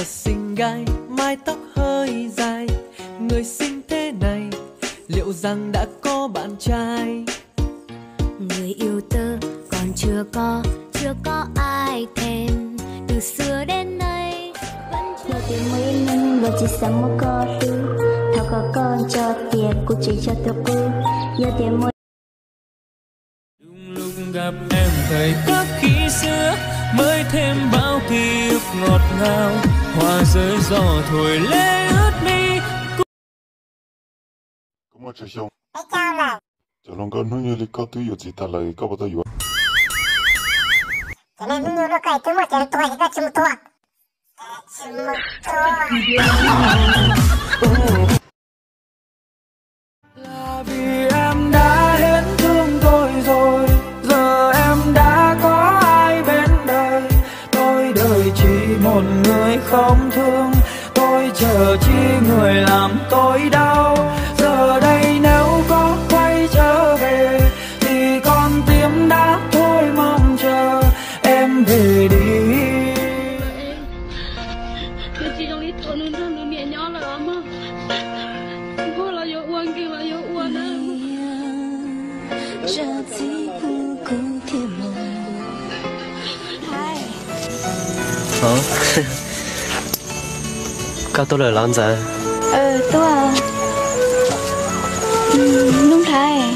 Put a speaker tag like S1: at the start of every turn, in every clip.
S1: xinh gái, mái tóc hơi dài. Người xinh thế này, liệu rằng đã có bạn trai?
S2: Người yêu tớ còn chưa có ai thèm. Từ xưa đến nay vẫn chưa tìm mấy nhân và chỉ sang một có thứ. Thao có con cho tiền, cũng chỉ cho tớ cứ nhớ tiền mỗi.
S3: Đúng lúc gặp em thời khắc khi xưa, mới thêm bao ký ức ngọt ngào. Hoa rơi gió thổi lê ướt mi.
S4: 咁啊，最凶。你交啦。就啷个弄有你搞都有其他来搞不到有。
S5: 这里弄了个这么点多一个这么多，这么多。
S3: Là vì em đã hết thương tôi rồi, giờ em đã có ai bên đời. Tôi đợi chỉ một người không thương, tôi chờ chỉ người làm tôi đau. Giờ đây nếu có quay trở về thì con tim đã thôi mong chờ em về đi.
S6: Tôi chỉ trong lý tưởng nên thân của mẹ nhỏ là ấm á. Cô là yêu uốn kia là yêu uốn á.
S7: Hả? Cao tôi là làm gì?
S6: Tôi à. Đúng thế.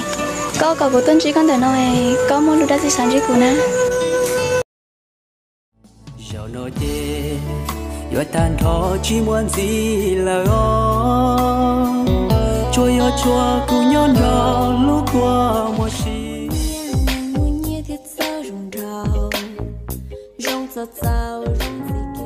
S6: Có cậu của tuân trí con thể nói có muốn được đa di sản trí của na.
S3: Dạo nổi tê, yêu tan thọ chỉ muốn gì là o. Chua yo chua cu nhon yo lúc qua mùa xì.
S2: Muốn nhẹ thiết sao rung rào, rung sao sao rung gì kia.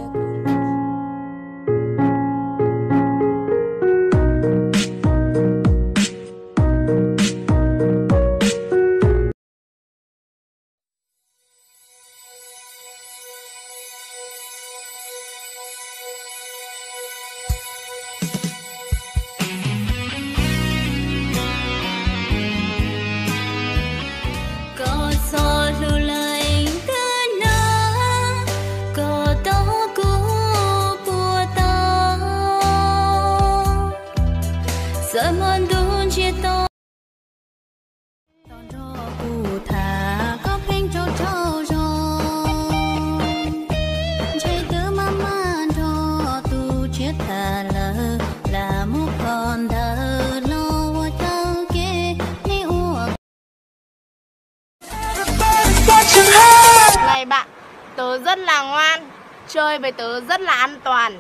S8: Này bạn, tớ rất là ngoan, chơi với tớ rất là an toàn.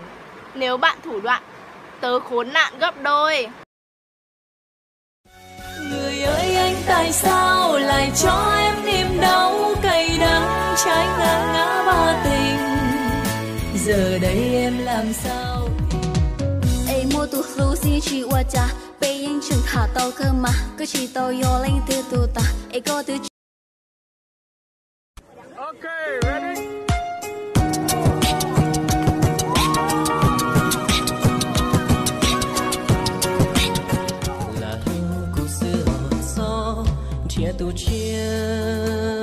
S8: Nếu bạn thủ đoạn, tớ khốn nạn gấp đôi.
S2: Người ơi anh tại sao lại cho em niềm đau cay đắng trái ngang ngã ba tình. Giờ đây em làm sao? Ai mua tu lu si chỉ qua cha, bây anh chừng thả tàu cơ mà, cứ chỉ tàu yo lên từ tu ta, ai có từ.
S3: Okay, ready? Là cô xưa gió chia tu chia.